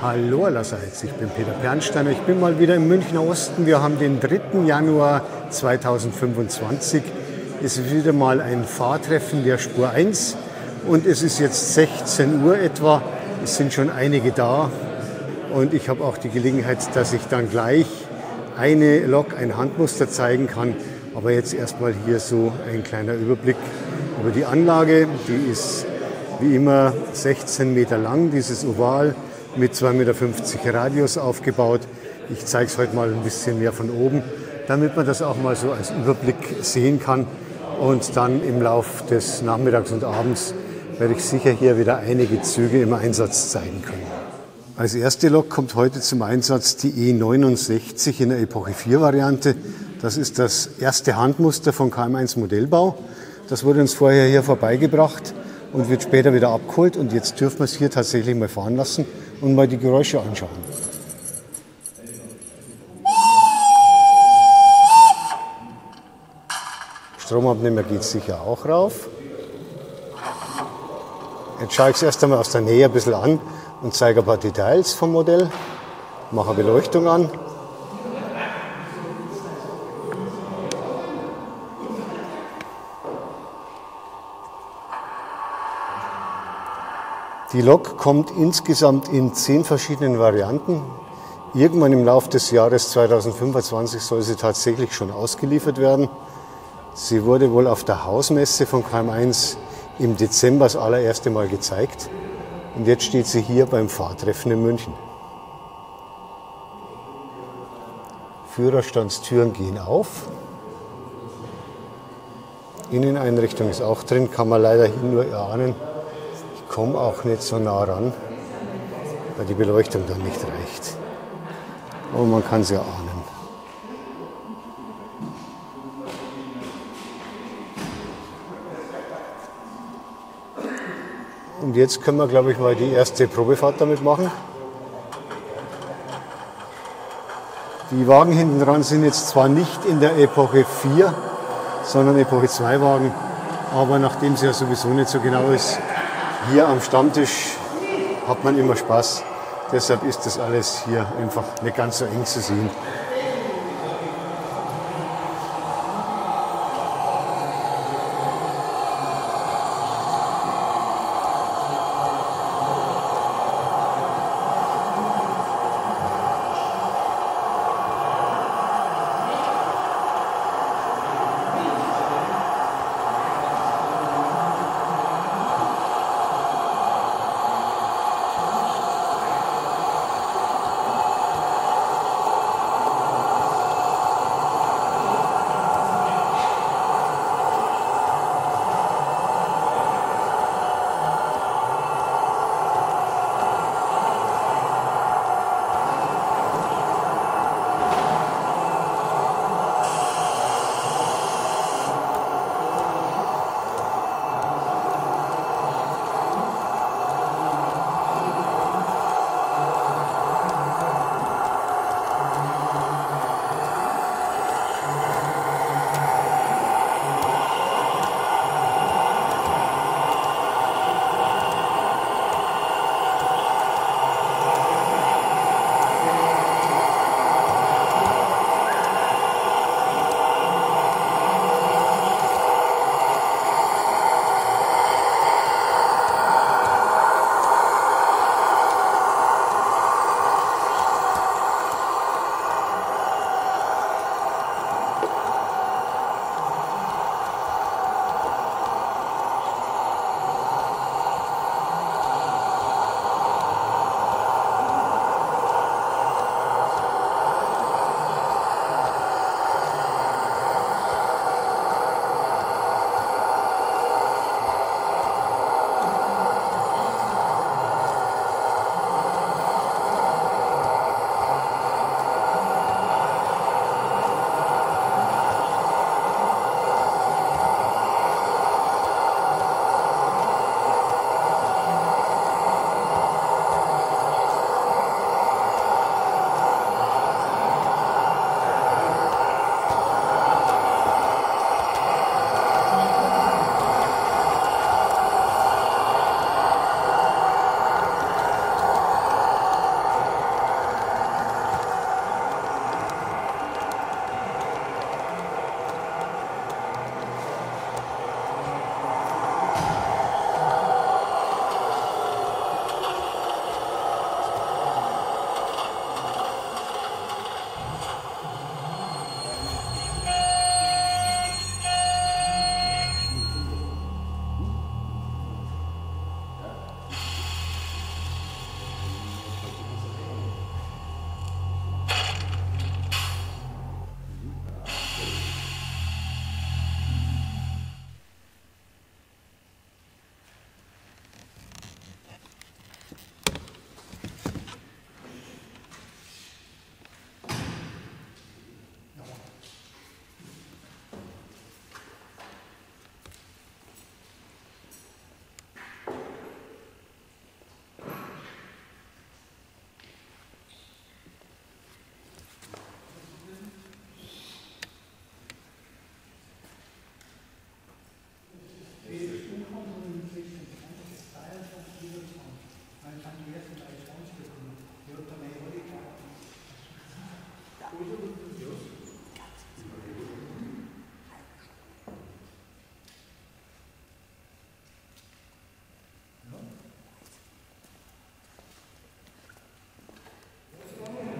Hallo allerseits, ich bin Peter Pernsteiner. Ich bin mal wieder im Münchner Osten. Wir haben den 3. Januar 2025. Es ist wieder mal ein Fahrtreffen der Spur 1 und es ist jetzt 16 Uhr etwa. Es sind schon einige da und ich habe auch die Gelegenheit, dass ich dann gleich eine Lok, ein Handmuster zeigen kann. Aber jetzt erstmal hier so ein kleiner Überblick über die Anlage. Die ist wie immer 16 Meter lang, dieses Oval, mit 2,50 Meter Radius aufgebaut. Ich zeige es heute mal ein bisschen mehr von oben, damit man das auch mal so als Überblick sehen kann. Und dann im Lauf des Nachmittags und Abends werde ich sicher hier wieder einige Züge im Einsatz zeigen können. Als erste Lok kommt heute zum Einsatz die E69 in der Epoche 4 Variante. Das ist das erste Handmuster von KM1 Modellbau. Das wurde uns vorher hier vorbeigebracht und wird später wieder abgeholt. Und jetzt dürfen wir es hier tatsächlich mal fahren lassen und mal die Geräusche anschauen. Stromabnehmer geht sicher auch rauf. Jetzt schaue ich es erst einmal aus der Nähe ein bisschen an und zeige ein paar Details vom Modell. Mache Beleuchtung an. Die Lok kommt insgesamt in 10 verschiedenen Varianten. Irgendwann im Laufe des Jahres 2025 soll sie tatsächlich schon ausgeliefert werden. Sie wurde wohl auf der Hausmesse von KM1 im Dezember das allererste Mal gezeigt. Und jetzt steht sie hier beim Fahrtreffen in München. Führerstandstüren gehen auf. Inneneinrichtung ist auch drin, kann man leider hier nur erahnen. Ich komme auch nicht so nah ran, weil die Beleuchtung dann nicht reicht. Aber man kann es ja ahnen. Und jetzt können wir, glaube ich, mal die erste Probefahrt damit machen. Die Wagen hinten dran sind jetzt zwar nicht in der Epoche 4, sondern Epoche 2 Wagen, aber nachdem sie ja sowieso nicht so genau ist, hier am Stammtisch hat man immer Spaß. Deshalb ist das alles hier einfach nicht ganz so eng zu sehen.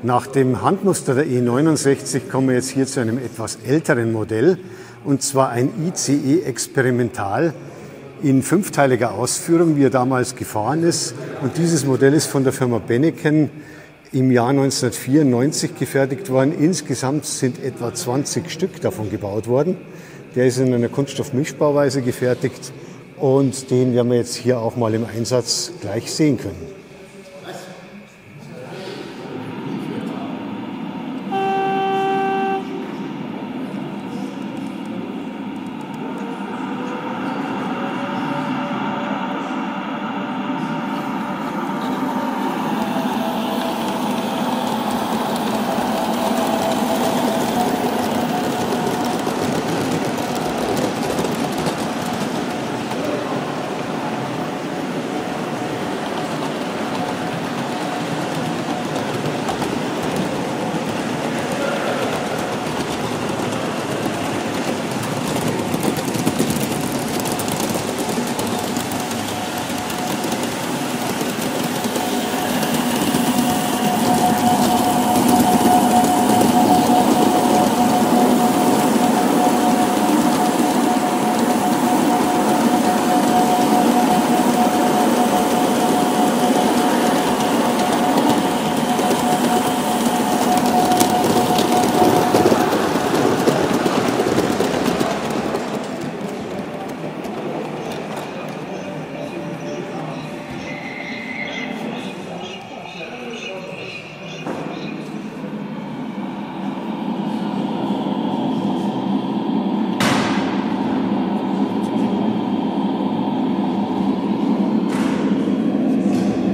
Nach dem Handmuster der E69 kommen wir jetzt hier zu einem etwas älteren Modell, und zwar ein ICE Experimental in fünfteiliger Ausführung, wie er damals gefahren ist. Und dieses Modell ist von der Firma Benneken im Jahr 1994 gefertigt worden. Insgesamt sind etwa 20 Stück davon gebaut worden. Der ist in einer Kunststoffmischbauweise gefertigt und den werden wir jetzt hier auch mal im Einsatz gleich sehen können.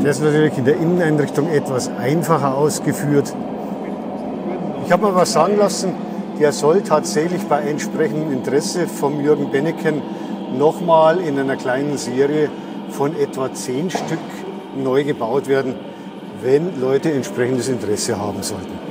Der ist natürlich in der Inneneinrichtung etwas einfacher ausgeführt. Ich habe mal was sagen lassen, der soll tatsächlich bei entsprechendem Interesse vom Jürgen Benneken nochmal in einer kleinen Serie von etwa 10 Stück neu gebaut werden, wenn Leute entsprechendes Interesse haben sollten.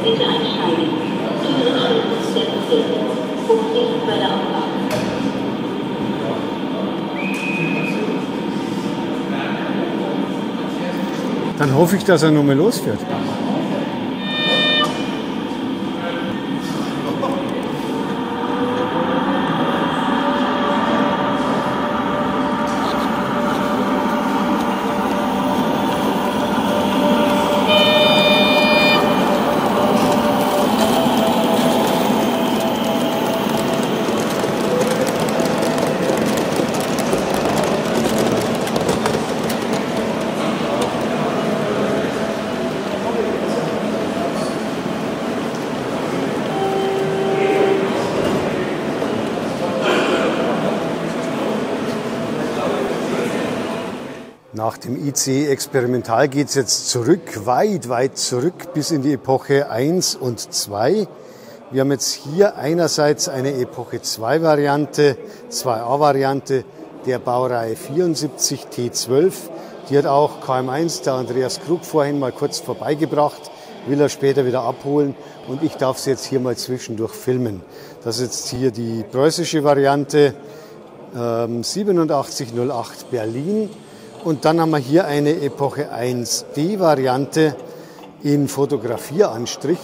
Bitte einsteigen. Türe ist sehr befindet. Vorsicht bei der Abfahrt. Dann hoffe ich, dass er nur mal losfährt. Nach dem ICE Experimental geht es jetzt zurück, weit zurück bis in die Epoche 1 und 2. Wir haben jetzt hier einerseits eine Epoche 2 Variante, 2a Variante der Baureihe 74 T12. Die hat auch KM1, der Andreas Krug, vorhin mal kurz vorbeigebracht, will er später wieder abholen und ich darf sie jetzt hier mal zwischendurch filmen. Das ist jetzt hier die preußische Variante 8708 Berlin. Und dann haben wir hier eine Epoche 1D Variante in Fotografieranstrich.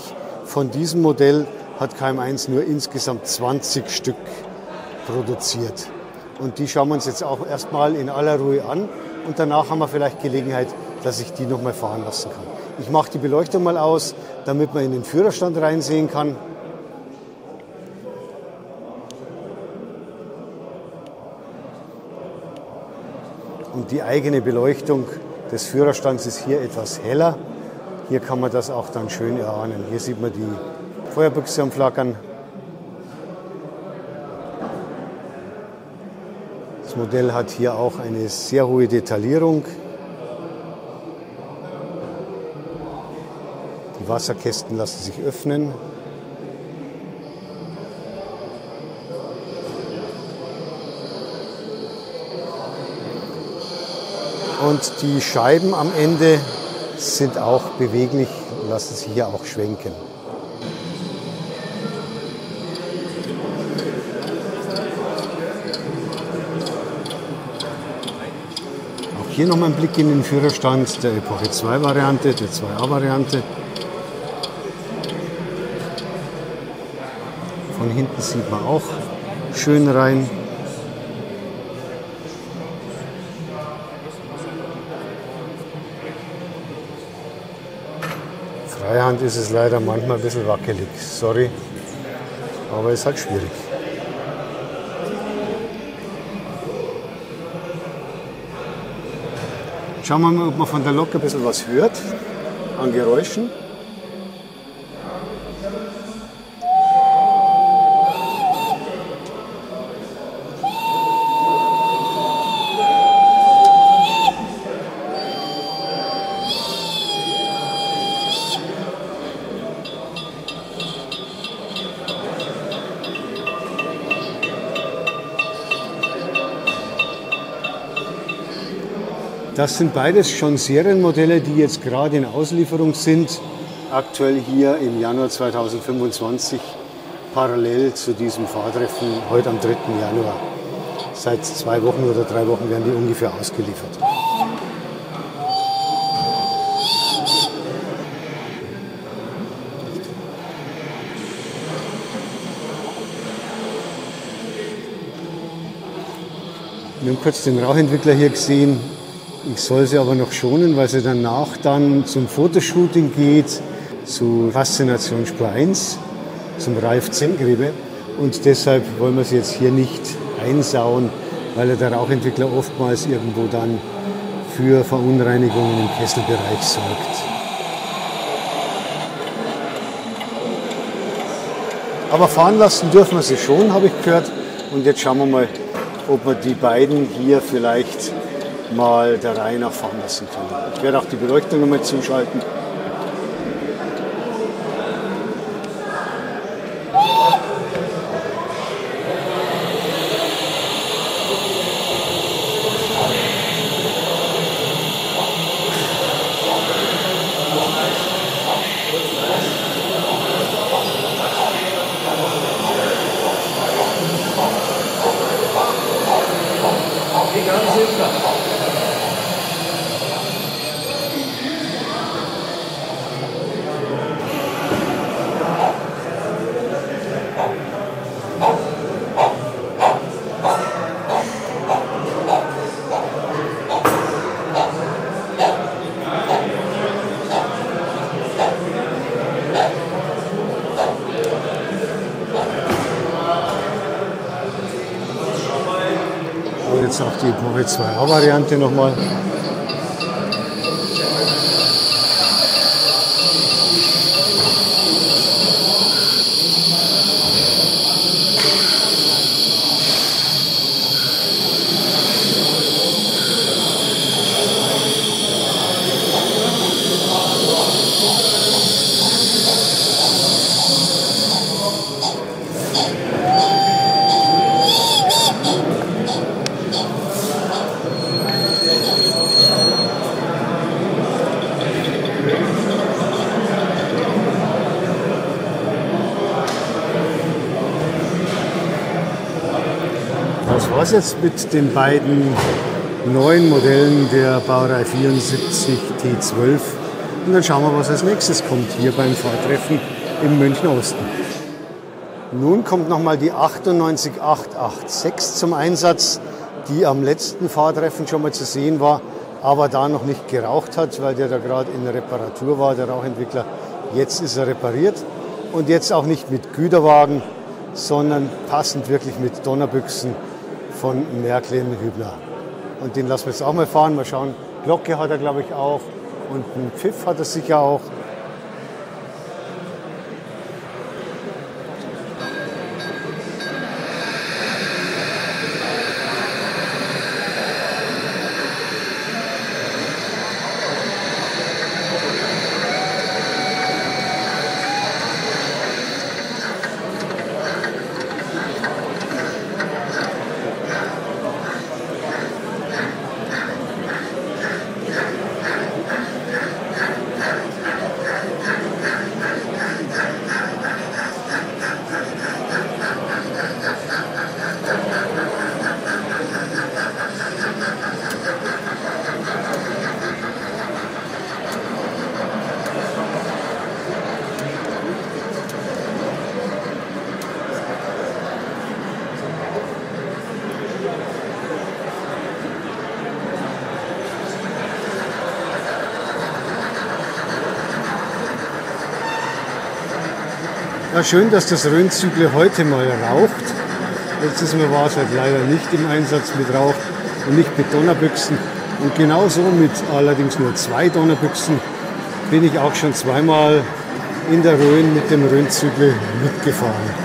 Von diesem Modell hat KM1 nur insgesamt 20 Stück produziert. Und die schauen wir uns jetzt auch erstmal in aller Ruhe an. Und danach haben wir vielleicht Gelegenheit, dass ich die noch mal fahren lassen kann. Ich mache die Beleuchtung mal aus, damit man in den Führerstand reinsehen kann. Und die eigene Beleuchtung des Führerstands ist hier etwas heller. Hier kann man das auch dann schön erahnen. Hier sieht man die Feuerbüchse am Flackern. Das Modell hat hier auch eine sehr hohe Detaillierung. Die Wasserkästen lassen sich öffnen. Und die Scheiben am Ende sind auch beweglich, lassen sich hier auch schwenken. Auch hier nochmal ein Blick in den Führerstand der Epoche 2 Variante, der 2A Variante. Von hinten sieht man auch schön rein. Freihand ist es leider manchmal ein bisschen wackelig, sorry, aber es ist halt schwierig. Schauen wir mal, ob man von der Lok ein bisschen was hört an Geräuschen. Das sind beides schon Serienmodelle, die jetzt gerade in Auslieferung sind. Aktuell hier im Januar 2025, parallel zu diesem Fahrtreffen heute am 3. Januar. Seit 2 Wochen oder 3 Wochen werden die ungefähr ausgeliefert. Wir haben kurz den Rauchentwickler hier gesehen. Ich soll sie aber noch schonen, weil sie danach dann zum Fotoshooting geht, zu Faszination Spur 1, zum Ralf Zengrebe. Und deshalb wollen wir sie jetzt hier nicht einsauen, weil der Rauchentwickler oftmals irgendwo dann für Verunreinigungen im Kesselbereich sorgt. Aber fahren lassen dürfen wir sie schon, habe ich gehört. Und jetzt schauen wir mal, ob wir die beiden hier vielleicht mal der Reihe nach fahren lassen können. Ich werde auch die Beleuchtung nochmal zuschalten. Jetzt auch die Epoche 2A Variante nochmal. Das war es jetzt mit den beiden neuen Modellen der Baureihe 74 T12. Und dann schauen wir, was als nächstes kommt hier beim Fahrtreffen im Münchner Osten. Nun kommt nochmal die 98886 zum Einsatz, die am letzten Fahrtreffen schon mal zu sehen war, aber da noch nicht geraucht hat, weil der da gerade in der Reparatur war, der Rauchentwickler. Jetzt ist er repariert und jetzt auch nicht mit Güterwagen, sondern passend wirklich mit Donnerbüchsen von Märklin Hübner. Und den lassen wir jetzt auch mal fahren. Mal schauen. Glocke hat er, glaube ich, auch. Und einen Pfiff hat er sicher auch. Ja, schön, dass das Rhön-Zügle heute mal raucht. Letztes Mal war es halt leider nicht im Einsatz mit Rauch und nicht mit Donnerbüchsen. Und genauso mit allerdings nur 2 Donnerbüchsen bin ich auch schon zweimal in der Rhön mit dem Rhön-Zügle mitgefahren.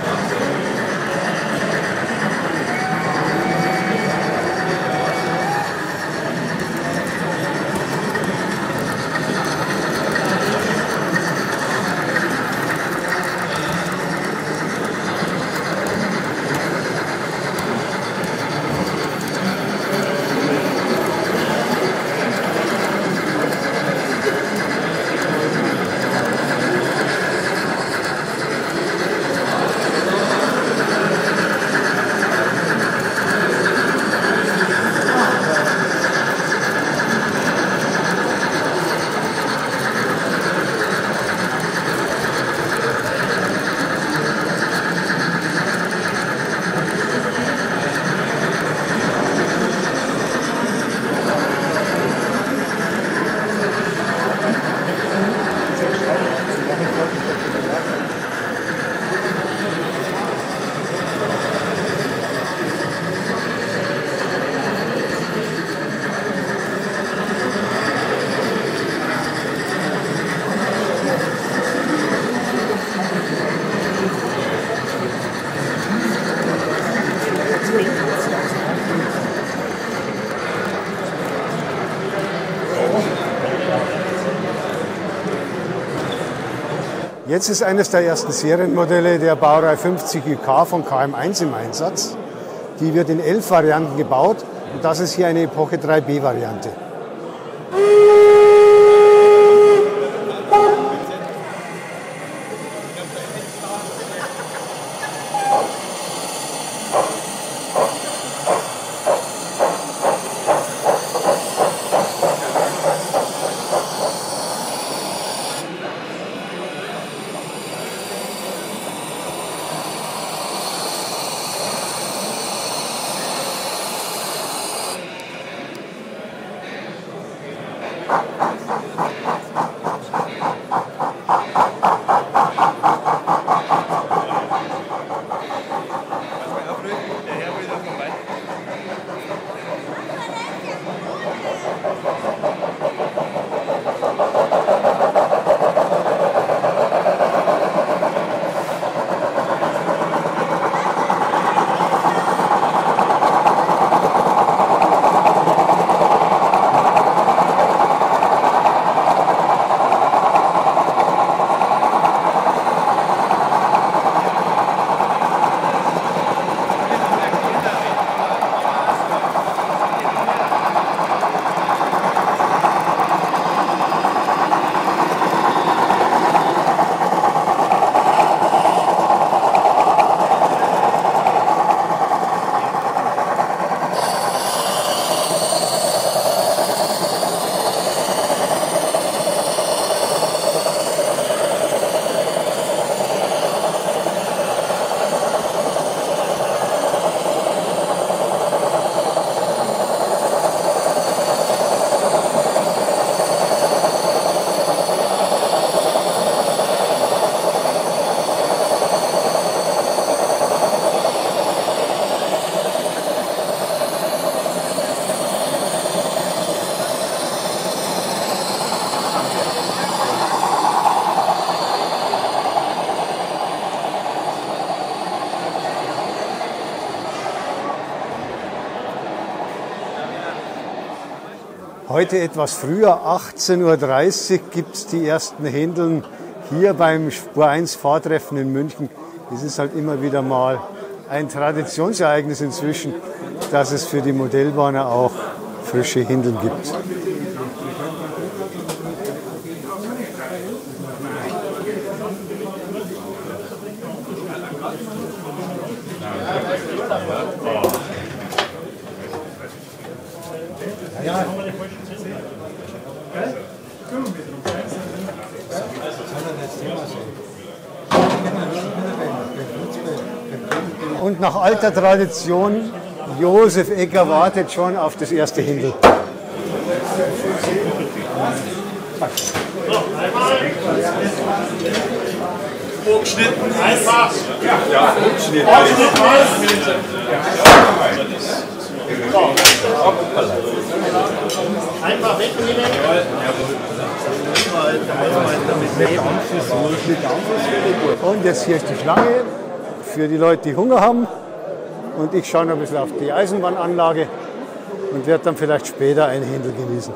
Jetzt ist eines der ersten Serienmodelle der Baureihe 50 UK von KM1 im Einsatz. Die wird in 11 Varianten gebaut und das ist hier eine Epoche 3B Variante. Heute etwas früher, 18:30 Uhr, gibt es die ersten Händeln hier beim Spur 1 Fahrtreffen in München. Es ist halt immer wieder mal ein Traditionsereignis inzwischen, dass es für die Modellbahner auch frische Händeln gibt. Und nach alter Tradition, Josef Egger wartet schon auf das erste Händel. Hochgeschnitten, einfach. Ja, hochgeschnitten. Einfach wegnehmen. Und jetzt hier ist die Schlange für die Leute, die Hunger haben. Und ich schaue noch ein bisschen auf die Eisenbahnanlage und werde dann vielleicht später ein Händel genießen.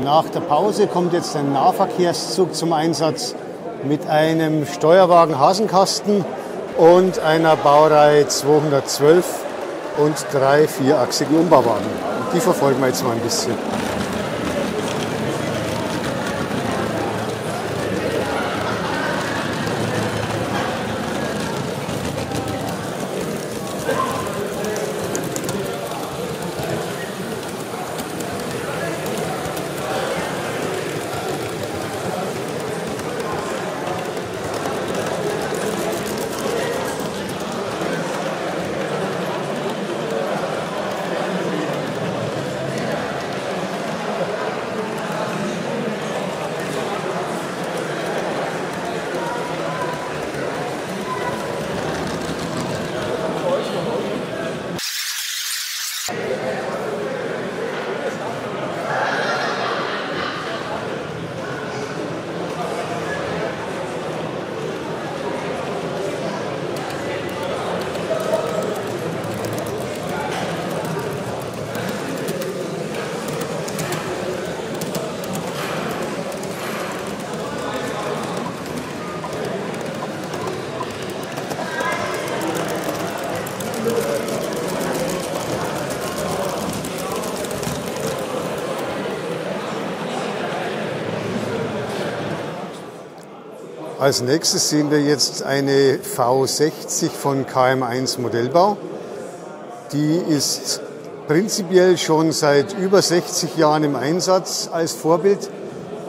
Nach der Pause kommt jetzt ein Nahverkehrszug zum Einsatz mit einem Steuerwagen Hasenkasten und einer Baureihe 212 und 3 vierachsigen Umbauwagen. Und die verfolgen wir jetzt mal ein bisschen. Als nächstes sehen wir jetzt eine V60 von KM1 Modellbau. Die ist prinzipiell schon seit über 60 Jahren im Einsatz als Vorbild.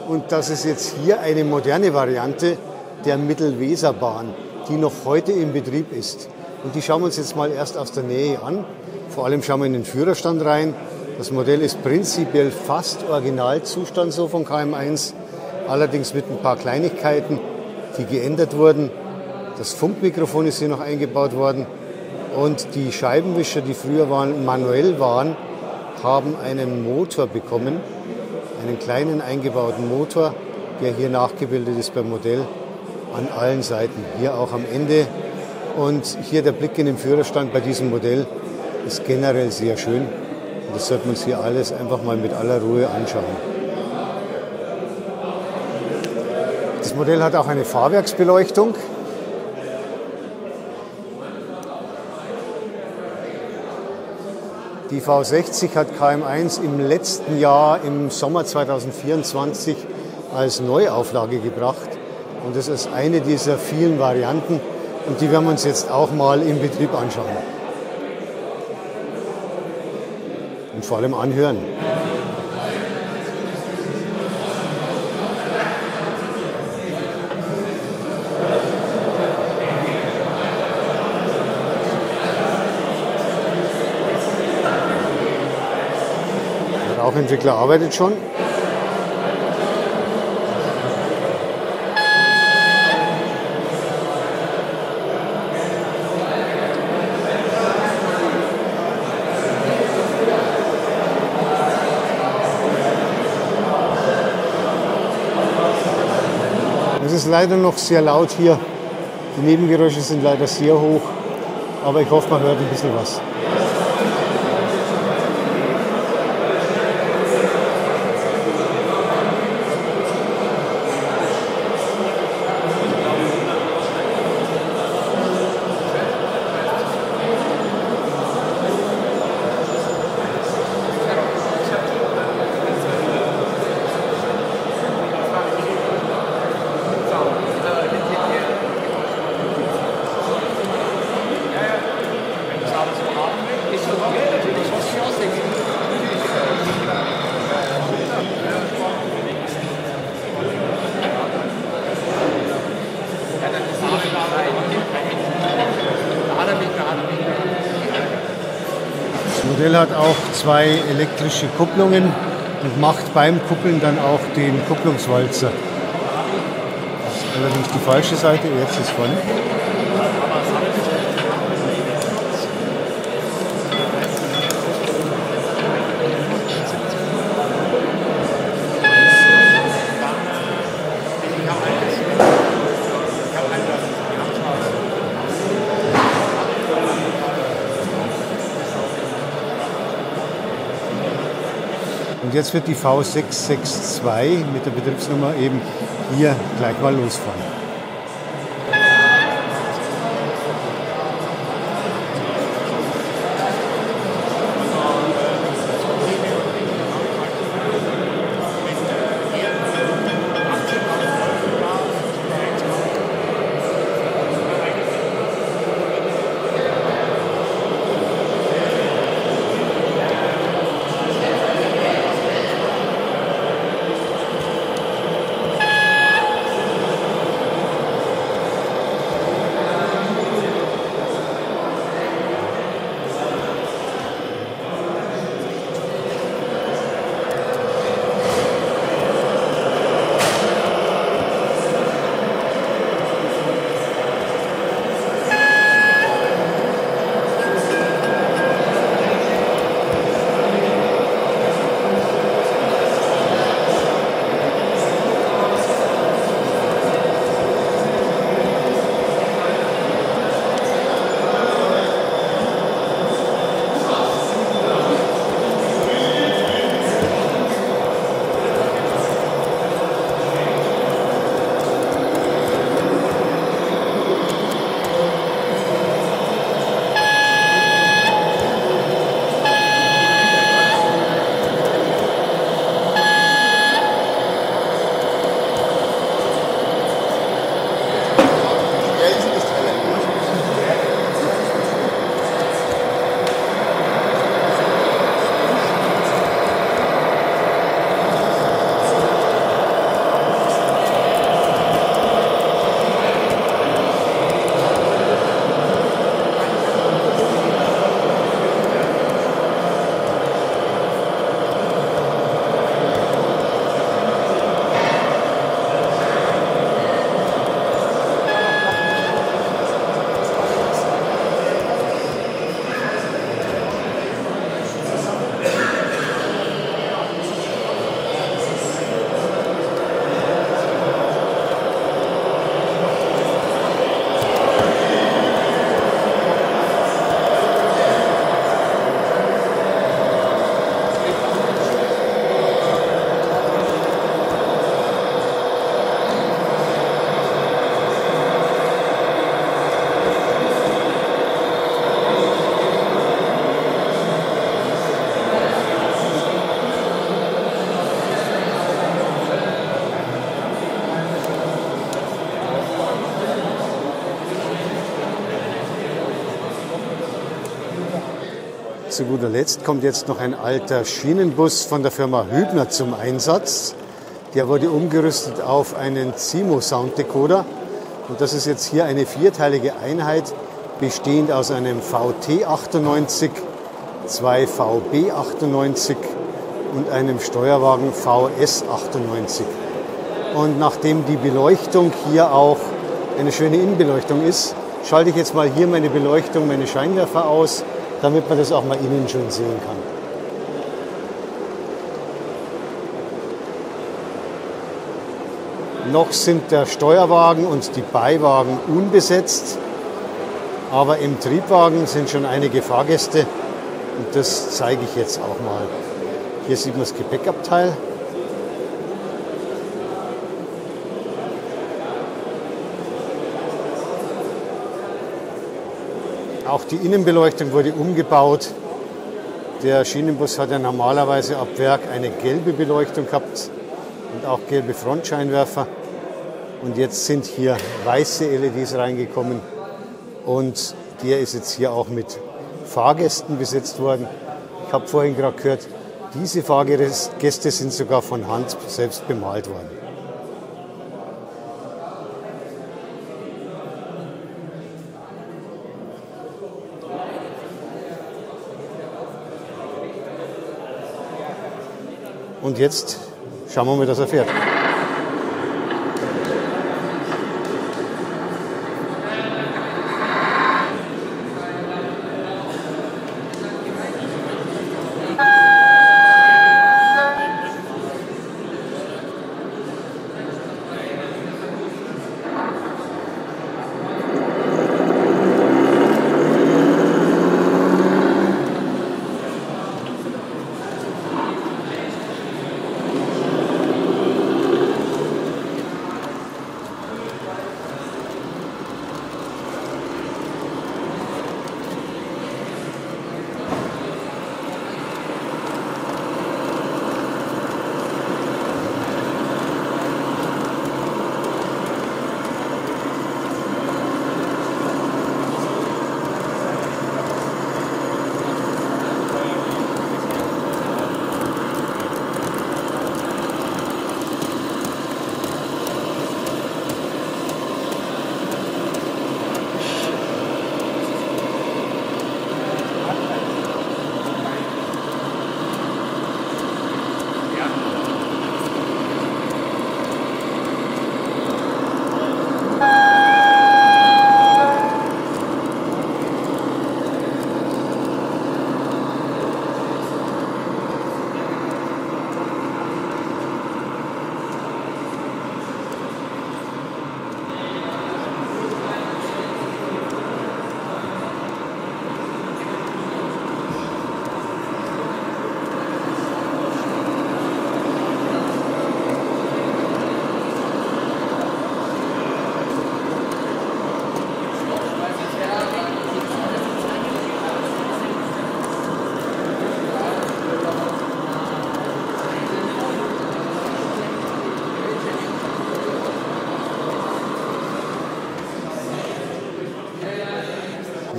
Und das ist jetzt hier eine moderne Variante der Mittelweserbahn, die noch heute im Betrieb ist. Und die schauen wir uns jetzt mal erst aus der Nähe an. Vor allem schauen wir in den Führerstand rein. Das Modell ist prinzipiell fast Originalzustand so von KM1, allerdings mit ein paar Kleinigkeiten, die geändert wurden. Das Funkmikrofon ist hier noch eingebaut worden und die Scheibenwischer, die früher manuell waren, haben einen Motor bekommen, einen kleinen eingebauten Motor, der hier nachgebildet ist beim Modell an allen Seiten, hier auch am Ende. Und hier der Blick in den Führerstand bei diesem Modell ist generell sehr schön. Und das sollten wir uns hier alles einfach mal mit aller Ruhe anschauen. Das Modell hat auch eine Fahrwerksbeleuchtung. Die V60 hat KM1 im letzten Jahr, im Sommer 2024, als Neuauflage gebracht. Und das ist eine dieser vielen Varianten. Und die werden wir uns jetzt auch mal im Betrieb anschauen. Und vor allem anhören. Der Rauchentwickler arbeitet schon. Es ist leider noch sehr laut hier. Die Nebengeräusche sind leider sehr hoch. aber ich hoffe, man hört ein bisschen was. Das Modell hat auch 2 elektrische Kupplungen und macht beim Kuppeln dann auch den Kupplungswalzer. Das ist allerdings die falsche Seite, jetzt ist vorne. Und jetzt wird die V662 mit der Betriebsnummer eben hier gleich mal losfahren. Zu guter Letzt kommt jetzt noch ein alter Schienenbus von der Firma Hübner zum Einsatz. Der wurde umgerüstet auf einen Zimo Sound Decoder. Und das ist jetzt hier eine vierteilige Einheit, bestehend aus einem VT98, 2 VB98 und einem Steuerwagen VS98. Und nachdem die Beleuchtung hier auch eine schöne Innenbeleuchtung ist, schalte ich jetzt mal hier meine Beleuchtung, meine Scheinwerfer aus, damit man das auch mal innen schön sehen kann. Noch sind der Steuerwagen und die Beiwagen unbesetzt. Aber im Triebwagen sind schon einige Fahrgäste und das zeige ich jetzt auch mal. Hier sieht man das Gepäckabteil. Auch die Innenbeleuchtung wurde umgebaut. Der Schienenbus hat ja normalerweise ab Werk eine gelbe Beleuchtung gehabt und auch gelbe Frontscheinwerfer. Und jetzt sind hier weiße LEDs reingekommen und der ist jetzt hier auch mit Fahrgästen besetzt worden. Ich habe vorhin gerade gehört, diese Fahrgäste sind sogar von Hand selbst bemalt worden. Und jetzt schauen wir mal, dass er fährt.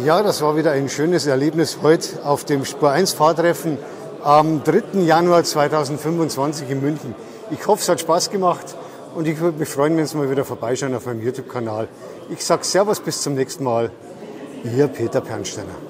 Ja, das war wieder ein schönes Erlebnis heute auf dem Spur 1 Fahrtreffen am 3. Januar 2025 in München. Ich hoffe, es hat Spaß gemacht und ich würde mich freuen, wenn Sie mal wieder vorbeischauen auf meinem YouTube-Kanal. Ich sage Servus, bis zum nächsten Mal. Ihr Peter Pernsteiner.